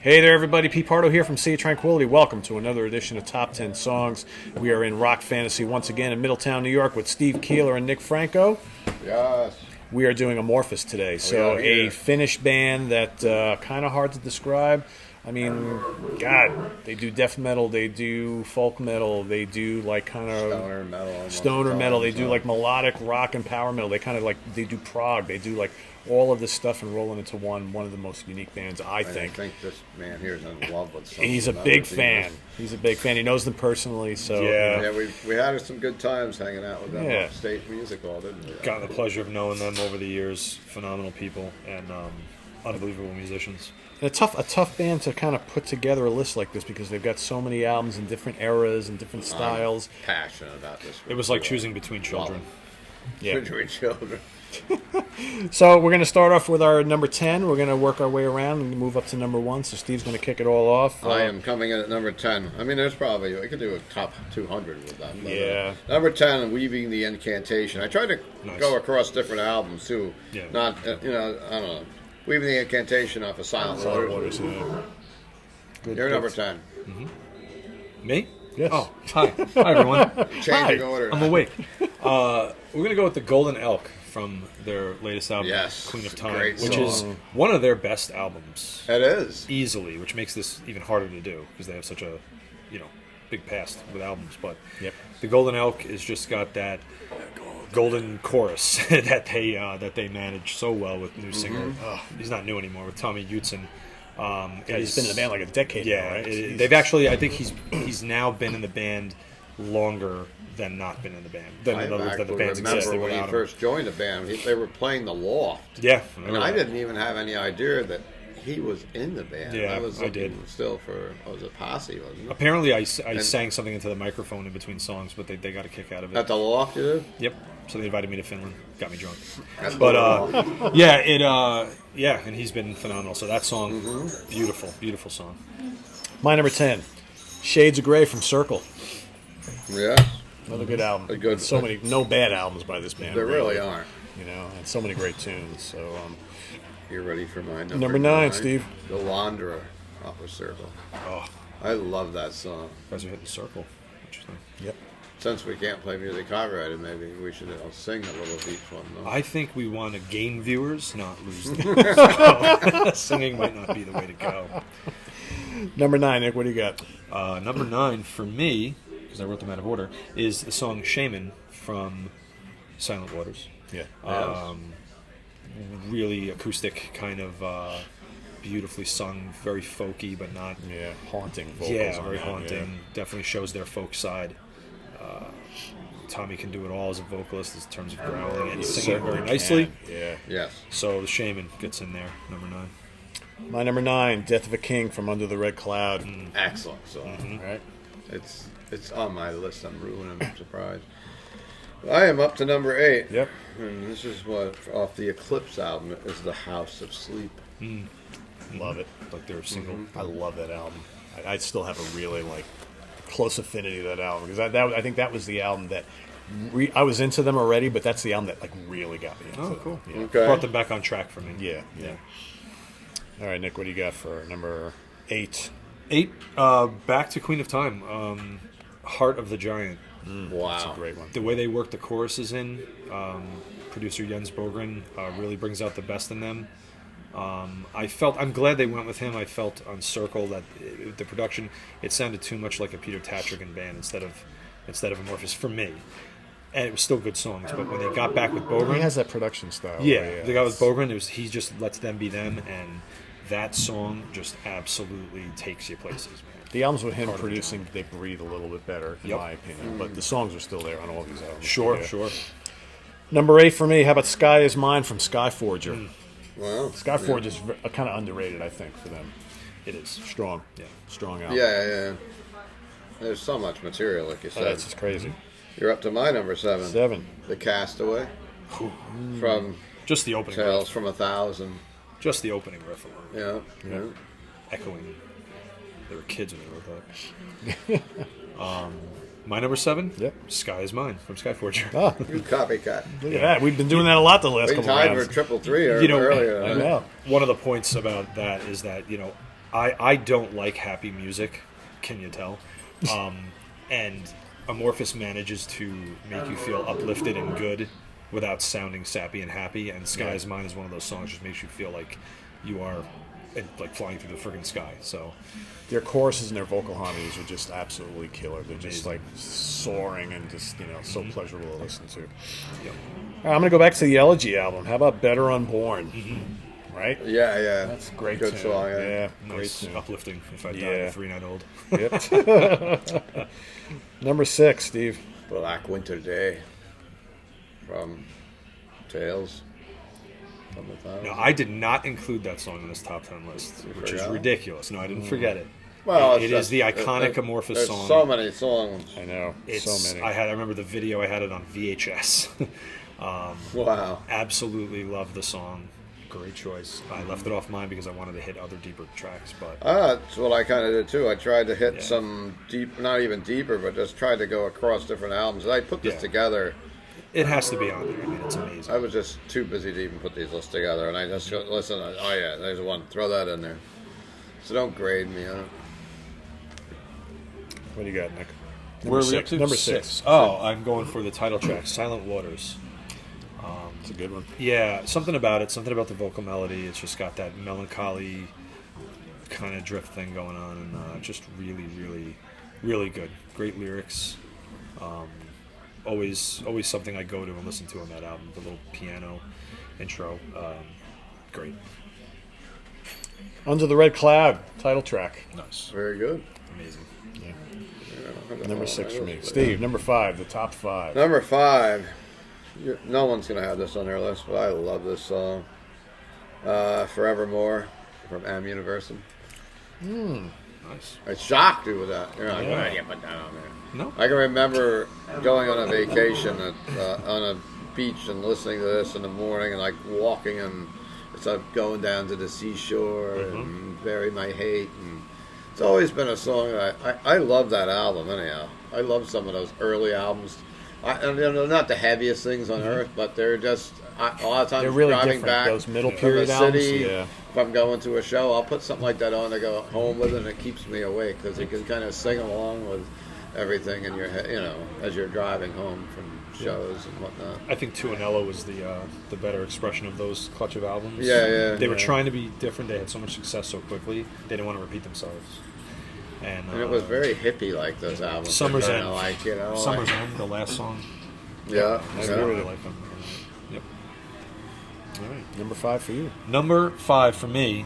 Hey there, everybody. Pete Pardo here from Sea of Tranquility. Welcome to another edition of Top 10 Songs. We are in Rock Fantasy once again in Middletown, New York with Steve Keeler and Nick Franco. Yes. We are doing Amorphis today. So a Finnish band that kind of hard to describe. I mean, God, they do death metal, they do folk metal, they do like kind of stoner metal. They do like melodic rock and power metal. They kind of like, they do prog. They do like all of this stuff and roll it into one of the most unique bands, I think. I think this man here is in love with something. He's a big fan. He's a big fan. He knows them personally, so yeah. We had some good times hanging out with them. Yeah. State Music Hall, didn't we? Gotten the pleasure of knowing them over the years. Phenomenal people and unbelievable musicians. And a tough band to kind of put together a list like this because they've got so many albums in different eras and different styles. I'm passionate about this. It was like choosing between children. Yeah. Between children. So we're going to start off with our number 10. We're going to work our way around and move up to number 1. So Steve's going to kick it all off. I am coming in at number 10. I mean, there's probably, we could do a top 200 with that. Yeah. Number 10, Weaving the Incantation. I tried to go across different albums, too. Yeah. Not, I don't know. Weaving the Incantation off of Silent Waters. Good You're number 10. Mm-hmm. Me? Yes. Oh, hi. Hi, everyone. Changing order. I'm awake. We're going to go with the Golden Elk from their latest album, yes, Queen of Time, which is one of their best albums. It is. Easily, which makes this even harder to do because they have such a, big past with albums. But the Golden Elk has just got that golden chorus that they manage so well with new singer. He's not new anymore with Tommy Utzon. He's been in the band like a decade now, right? They've actually, I think he's now been in the band longer than not been in the band. I remember when he first joined the band, they were playing the Loft. Yeah. I didn't even have any idea that he was in the band. Yeah, I did. Still was a posse, wasn't it? Apparently, I sang something into the microphone in between songs, but they got a kick out of it. At the Loft, you did? Yep. So they invited me to Finland, got me drunk. But and he's been phenomenal. So that song, beautiful song. My number 10, Shades of Grey from Circle. Yeah. Another good album. No bad albums by this band. There really aren't. And so many great tunes. So, you're ready for my number 9, Steve. The Wanderer off of Circle. Oh, I love that song. You guys are hitting Circle. Interesting. Yep. Since we can't play music copyrighted, maybe we should sing a little of each one. No? I think we want to gain viewers, not lose them. So, singing might not be the way to go. Number 9, Nick, what do you got? Number 9 for me, because I wrote them out of order, is the song Shaman from Silent Waters. Yeah. Really acoustic, kind of beautifully sung, very folky, but not... Yeah, haunting vocals. Yeah, very haunting. Yeah. Definitely shows their folk side. Tommy can do it all as a vocalist in terms of growling and singing very nicely. Yeah. Yes. So the Shaman gets in there, number 9. My number 9, Death of a King from Under the Red Cloud. Excellent song. Mm-hmm. Right? It's on my list. I'm surprised. I am up to number 8. Yep. And this is what off the Eclipse album is The House of Sleep. Love it. Like their single. I love that album. I still have a really close affinity to that album because I think that was the album that I was into them already, but that's the album that really got me into Oh, cool. Yeah. Okay. Brought them back on track for me. Yeah. All right, Nick, what do you got for number 8? 8, back to Queen of Time, Heart of the Giant. Wow. That's a great one. The way they work the choruses in, producer Jens Bogren really brings out the best in them. I'm glad they went with him. I felt on Circle that the production, it sounded too much like a Peter Tatcherigan band instead of Amorphis for me. And it was still good songs, but when they got back with Bogren, He has that production style. they got with Bogren, he just lets them be them, and that song just absolutely takes you places, man. The albums with him producing, they breathe a little bit better, in my opinion. But the songs are still there on all these albums. Sure. Number 8 for me, how about Sky Is Mine from Skyforger? Well, Skyforger is kind of underrated, I think, for them. It is. Strong. Yeah. Strong album. Yeah. There's so much material, like you said. That's just crazy. You're up to my number 7. 7. The Castaway. From Just the opening Tales riff. from 1,000. Just the opening riff alone. Yeah. Echoing. They were kids when they wrote that. My number 7? Yep. Sky Is Mine from Skyforger. Oh, You copycat. look at that. We've been doing that a lot the last We couple tied rounds. for triple 3 You know, earlier. I know. One of the points about that is that, I don't like happy music. Can you tell? And Amorphis manages to make you feel uplifted and good without sounding sappy and happy. And Sky is Mine is one of those songs that just makes you feel like you are like flying through the friggin' sky. So Their choruses and their vocal harmonies are just absolutely killer. They're just like soaring and just, so pleasurable to listen to. yep. All right, I'm going to go back to the Elegy album. How about Better Unborn? Right? Yeah. That's a great Good tune. song, yeah. Yeah, great Nice, tune. uplifting. If I died Yeah. at 3 night old. Yep. Number 6, Steve. Black Winter Day from Tales from the Thousand. No, I did not include that song in this top 10 list, which is forgot? ridiculous. No, I didn't forget it. Well, it is the iconic Amorphis there's song. so many songs. I know. It's, so many. I remember the video. I had it on VHS. Wow. Absolutely love the song. Great choice. I left it off mine because I wanted to hit other deeper tracks, but That's what I kind of did too. I tried to hit Yeah. some deep, not even deeper, but just tried to go across different albums. I put this Yeah. together. it has to be on there. I mean, it's amazing. I was just too busy to even put these lists together, and I just go, listen. Oh yeah, there's one. Throw that in there. So don't grade me on it. What do you got, Nick? Where are we up to? Number 6. Oh, I'm going for the title track, Silent Waters. It's a good one. Yeah, something about it, something about the vocal melody. It's just got that melancholy kind of drift thing going on, and just really, really, really good. Great lyrics. Always something I go to and listen to on that album. The little piano intro, great, Under the Red Cloud, title track. nice, Very good. amazing. Number 6 for me. Steve, number 5, the top 5. Number 5. No one's gonna have this on their list, but I love this song. Forevermore from Am Universum. Nice. I shocked you with that. You're like, Yeah. "Why you put that on there?" No, I can remember going on a vacation on a beach and listening to this in the morning and like walking and it's like going down to the seashore and bury my hate. And it's always been a song that I love that album anyhow. I love some of those early albums. And they're not the heaviest things on earth, but they're just a lot of times They're really driving different. back Those middle from period the albums, city. yeah. If I'm going to a show, I'll put something like that on to go home with, and it keeps me awake because you can kind of sing along with everything in your head, as you're driving home from shows and whatnot. I think Tuanello was the better expression of those clutch of albums. Yeah. They were trying to be different. They had so much success so quickly. They didn't want to repeat themselves. And And it was very hippie like those albums. Summer's They're End. kinda like, Summer's End, the last song. Yeah. I yeah. really like them. Yep. All right, number 5 for you. Number 5 for me.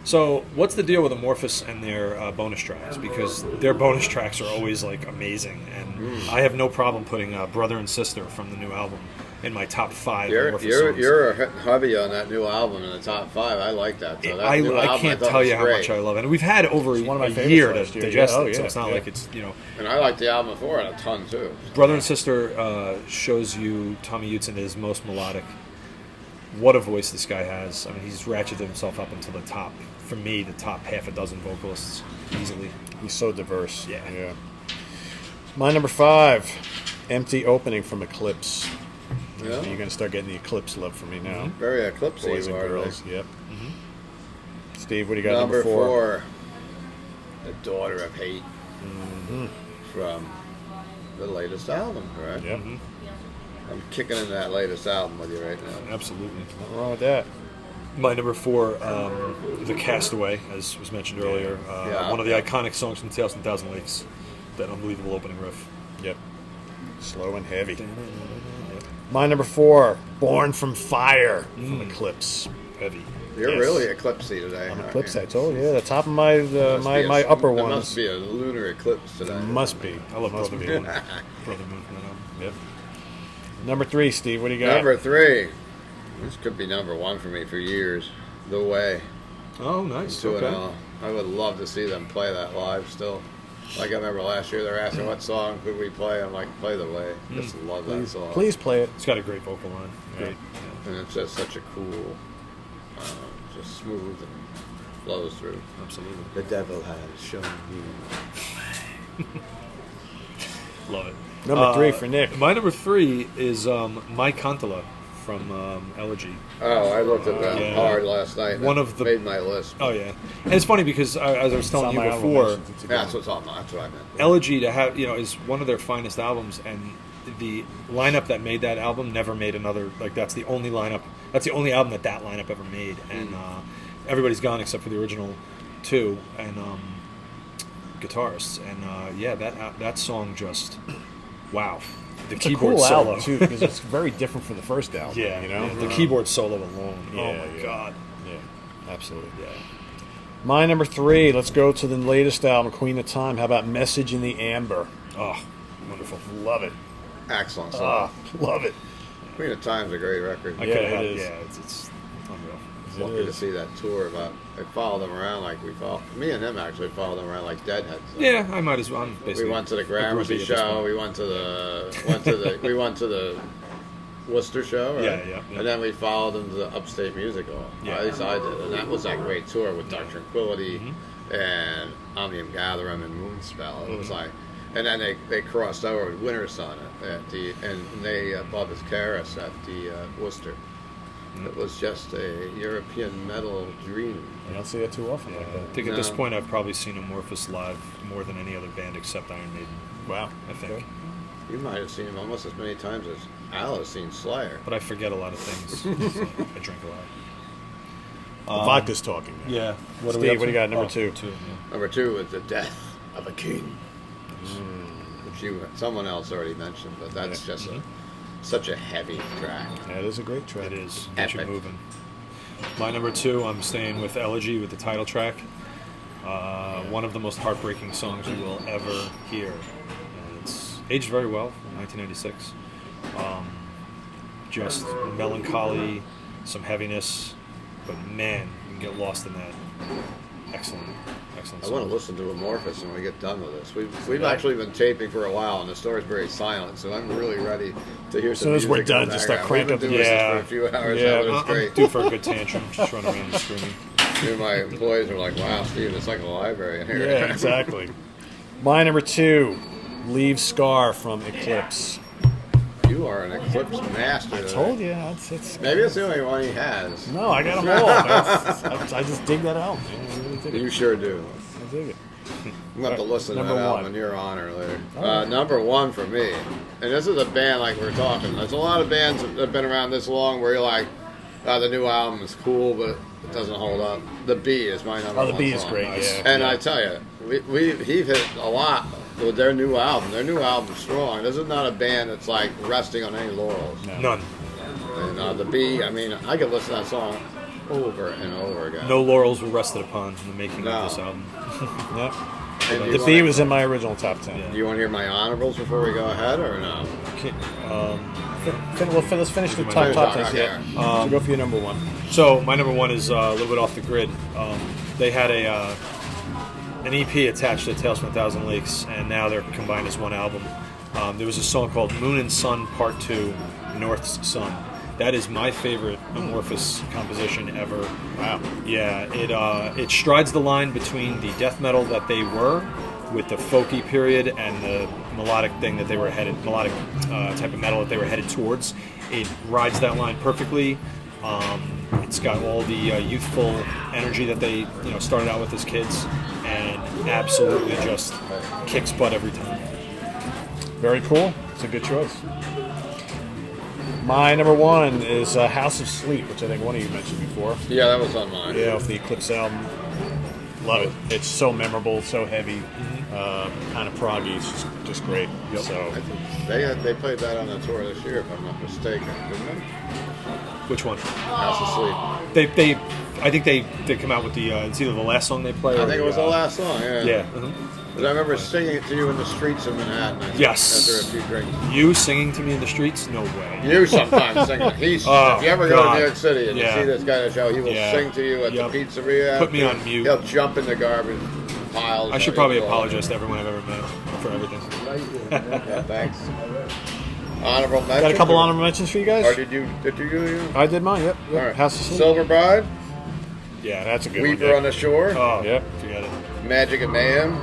So, what's the deal with Amorphis and their bonus tracks? Because their bonus tracks are always like amazing, and I have no problem putting Brother and Sister from the new album in my top 5 Amorphis songs. You're hitting heavy on that new album in the top 5. I like that. So that I new album, can't thought tell was you how great. much I love it. And we've had over one of my a favorites year to last year. digest Yeah, oh, it, so yeah, it's not yeah. like it's, And I liked the album before and a ton too. Brother and Sister shows you Tommy Utz in his most melodic. What a voice this guy has. I mean, he's ratcheted himself up into the top, for me, the top half a dozen vocalists easily. He's so diverse. Yeah. My number 5, Empty Opening from Eclipse. Yeah. You're going to start getting the Eclipse love from me now. Very eclipsy. Boys and you are, girls. like. Yep. Steve, what do you got? Number Number 4. The Daughter of Hate from the latest album, correct? Yep. I'm kicking into that latest album with you right now. Absolutely. Nothing wrong with that. My number 4, The Castaway, as was mentioned earlier. Yeah. One of the iconic songs from Tales from Thousand Lakes. That unbelievable opening riff. Yep. Slow and heavy. My number 4, Born from Fire from Eclipse. Heavy. You're Yes. really eclipsy today. On aren't Eclipse, you? I told you. The top of my my upper There ones. must be a lunar eclipse today. Must be. I love Must Brother be. Moon. Brother Moon. Yep. Number 3, Steve, what do you got? Number 3. This could be number 1 for me for years. The Way. Oh, nice. 2 Okay. and L. I would love to see them play that live still. Like I remember last year, they're asking what song could we play. I'm like, play The Way. Just love that song. Please play it. It's got a great vocal line. Great. And it's just such a cool, just smooth and flows through. Absolutely. The devil has shown you. Love it. Number 3 for Nick. My number 3 is My Cantala from Elegy. Oh, I looked at that Yeah. hard last night. One of the- made my list. Oh yeah, and it's funny because as I was telling you before, That's what's on. That's what I meant. Elegy to have is one of their finest albums, and the lineup that made that album never made another. Like that's the only lineup. That's the only album that lineup ever made, and everybody's gone except for the original two and guitarists. And yeah, that song just wow. The It's a keyboard cool solo album too because it's very different from the first album. Yeah, you know yeah, the keyboard solo alone. Oh Yeah, my yeah. god. Yeah, absolutely. Yeah. My number 3. Let's go to the latest album, Queen of Time. How about Message in the Amber? Oh, wonderful. Love it. Excellent song. Love it. Queen of Time's a great record. I Yeah, could it have. is. Yeah, it's unreal. Lucky to see that tour. About I followed them around like me and him actually followed them around like deadheads. Yeah, I might as well. I'm We basically went to the a groupie Gramercy at this show. point. We went to the Worcester show, right? Yeah. And then we followed them to the Upstate Music Hall. Yeah. At least I did, and that was that great tour with Dark Tranquility and Omnium Gatherum and Moonspell. It was like, and then they crossed over with Winter Sun and they above his Karis at the Worcester. It was just a European metal dream. You don't see that too often like I that. think at this No. point I've probably seen Amorphis live more than any other band except Iron Maiden. Wow. I think. Okay. You might have seen him almost as many times as Al has seen Slayer. But I forget a lot of things. So I drink a lot. The vodka's talking. Now. Yeah. What Steve, what do you got, number 2? Yeah. Number 2 is The Death of a King. Which someone else already mentioned, but that's just such a heavy track. That is a great track. It is. Get you Epic. moving. My number 2, I'm staying with Elegy with the title track. One of the most heartbreaking songs you will ever hear. And it's aged very well from 1996. Just melancholy, some heaviness, but man, you can get lost in that. Excellent I song. want to listen to Amorphis when we get done with this. We've actually been taping for a while, and the store's very silent, so I'm really ready to hear some soon as we're music in the done, just start background. crank up We've the- been doing Yeah. this for a few hours Yeah, now, but I'm it's great. due for a good tantrum, just running around and screaming. My employees are like, wow, Steve, it's like a library in here. Yeah, exactly. My number 2, Leave Scar from Eclipse. You are an Eclipse master. I told you. It's Maybe it's the only one he has. No, I got them all. I just dig that album. I really dig it. You sure do. I dig it. I'm going to have to listen to Number that album one. in your honor later. Number 1 for me, and this is a band like we're talking. There's a lot of bands that have been around this long where you're like, the new album is cool, but it doesn't hold up. The Bee is my number 1 The Bee is song. great, yeah. And I tell you, he's hit a lot with their new album. Their new album's strong. This is not a band that's like resting on any laurels. None. And The Bee, I mean, I could listen to that song over and over again. No laurels were rested upon in the making No. of this album. Yep. And The you Bee wanna- was in my original top 10. Yeah. Do you want to hear my honorables before we go ahead, or no? Let's finish the my top top, 10s. okay. Yeah. So go for your number 1. So my number 1 is a little bit off the grid. They had an EP attached to Tales from a Thousand Lakes, and now they're combined as one album. There was a song called Moon and Sun Part 2, North's Sun. That is my favorite Amorphis composition ever. Wow. Yeah, it strides the line between the death metal that they were, with the folky period, and the melodic thing that they were headed, melodic type of metal that they were headed towards. It rides that line perfectly. It's got all the youthful energy that they started out with as kids, and absolutely just kicks butt every time. Very cool. It's a good choice. My number 1 is House of Sleep, which I think one of you mentioned before. Yeah, that was on mine. Yeah, off the Eclipse album. Love it. It's so memorable, so heavy, kind of proggy. It's just great. So I think they played that on the tour this year, if I'm not mistaken, didn't they? Which one? House of Sleep. I think they come out with the it's either the last song they play. Or I think it was the last song, yeah. Yeah. 'Cause I remember singing it to you in the streets of Manhattan. Yes. After a few drinks. You singing to me in the streets? No way. You sometimes sing it. Oh, if you ever go God. to New York City and Yeah. you see this guy at a show, he will Yeah. sing to you at Yep. the pizzeria. Put me on mute. He'll jump in the garbage piles. I should probably apologize to everyone I've ever met for everything. Yeah, thanks. Honorable mention. got a couple honorable mentions for you guys. Or did you do? I did mine. Yep. All right. House of Sleep. Silver Bride, Yeah, That's a good Weeper one. on the Shore, Oh, Yep. forget it. Magic and Mayhem,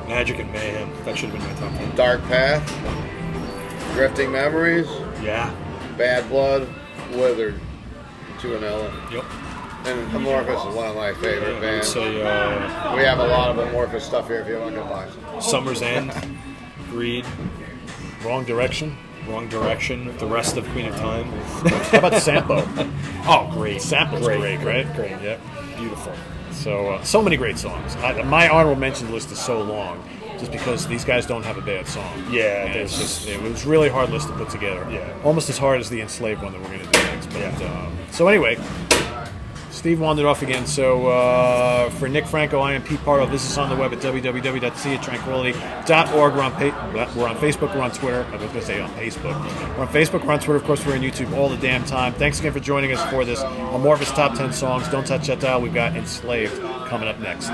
Magic and Mayhem. That should have been my top 10. Dark Path, Drifting Memories, Yeah. Bad Blood, Withered to an Ellen. Yep. And Amorphis is one of my favorite I'd bands. say We have a lot of Amorphis stuff here if you want to buy some. Summer's End, Greed, Wrong Direction. Wrong Direction, the rest of Queen of Time. How about Sampo? Oh, great. Sample's great, right? Great. Yep. Beautiful. So many great songs. My honorable mention list is so long, just because these guys don't have a bad song. Yeah, And there's it was really hard list to put together. Yeah. Almost as hard as the Enslaved one that we're going to do next. But, so anyway, Steve wandered off again. So for Nick Franco, I am Pete Pardo. This is on the web at www.seatranquility.org. We're on Facebook. We're on Twitter. I was going to say on Facebook. We're on Facebook. We're on Twitter. Of course, we're on YouTube all the damn time. Thanks again for joining us for this Amorphis Top 10 Songs. Don't touch that dial. We've got Enslaved coming up next.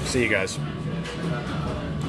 See you guys.